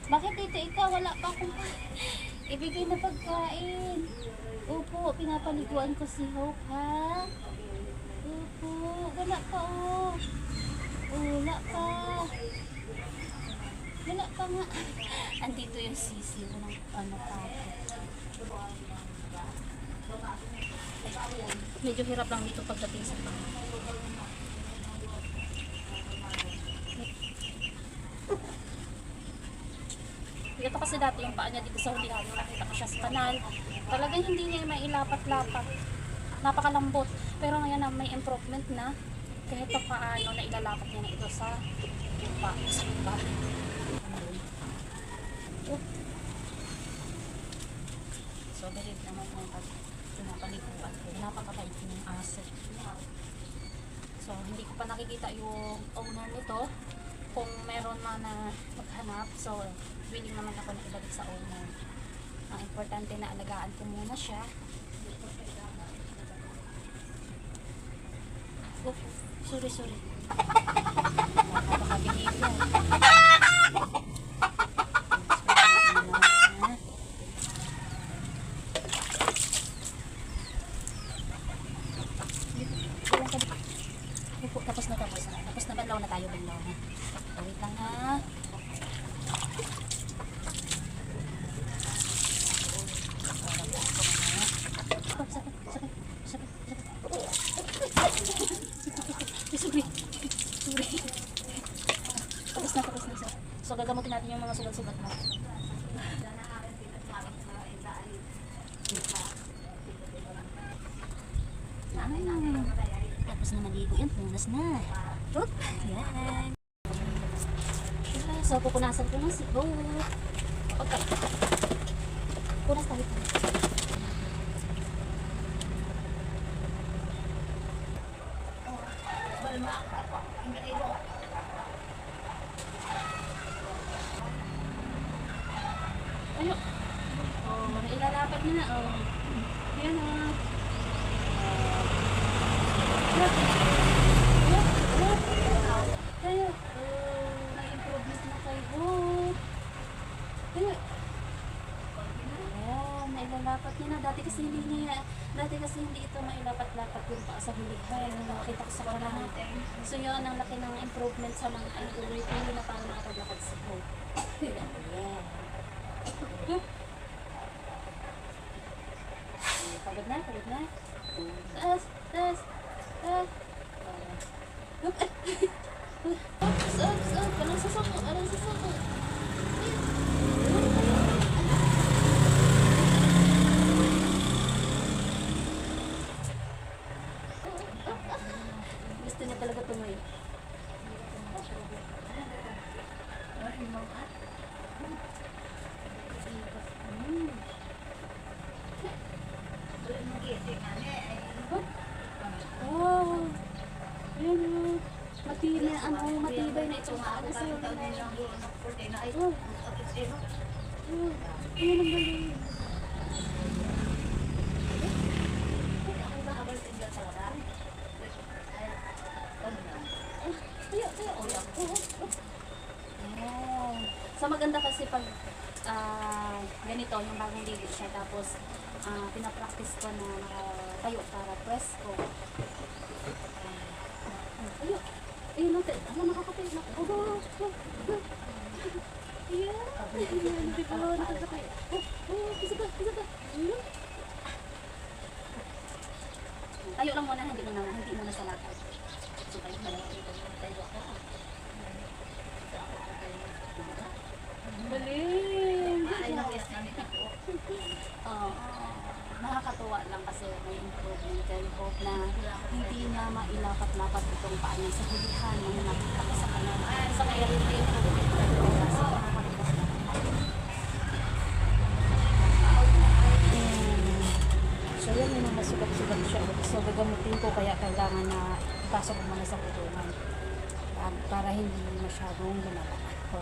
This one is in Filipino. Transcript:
Bakit dito ikaw? Wala pa akong ibigay na pagkain. Opo, pinapaliguan ko si Hope, ha? Opo, wala pa, oh. Oh, wala pa. Wala pa nga. Andito yung sisi mo ng ano pa. Medyo hirap lang dito pagdating sa bahay. Ito kasi dati yung paa niya dito sa hulihan. Nakita ko siya sa kanal. Talagang hindi niya mailapat-lapat. Napakalambot. Pero ngayon na may improvement na. Kahit pa paano na ilalapat niya na ito sa lupa. Sa lupa. So, believe naman yung pag pinapaliguan ko. Napakabait yung aso. So, hindi ko pa nakikita yung owner nito. Kung meron man na maghanap. So, willing naman ako na ibalik sa owner. Ang importante na alagaan ko muna siya. Oh, sorry. Napakabilib yan. Tapos na banlaw na tayo, banlaw na. Wait lang ha. Sorry. Tapos na. So gagamutin natin yung mga sugat-sugat mo. Tapos na maligo yan, punas na. Oop, yan. So pupunasan ko na si Hope. Okay. Punas tayo. Ayo. Oh, ilalapat niya na. Oh. Yan ah. Tayo. May improvement na kay Hope. Tayo. Ayan, nailalapat niya na. Dati kasi hindi ito mailapat-lapat yung paa sa hulihan. Nakita ko sa karang. So yun, ang laki ng improvement sa mga tuloy-tuloy na paano makapaglakad si Hope. Ayan. Pagod na. Taas. Walang sasako. Gusto niya talaga tumayo. Oh, yun yun. Matibay na itong ano sa yun. Oh, ayun ang galing. So maganda kasi pag ganito yung bagong ligo siya tapos pinapractice ko na nakatayo para press ko. Ayun natin. Ano nakakatayo na? Nakakatayo. Isa pa. Tayo lang muna, hindi muna sa lakad. So tayo pala. Tayo ako. Galing! Nakakatuwa lang kasi may improvement kay Hope na hindi niya mailapat-lapat itong paa niya sa hulihan na nakita ko sa kanal. Sa kaya rin may improvement kasi so yan, may mga sugat-sugat siya. So gagamutin ko kaya kailangan na ipasok mo na sa kulungan para hindi masyadong lumala. So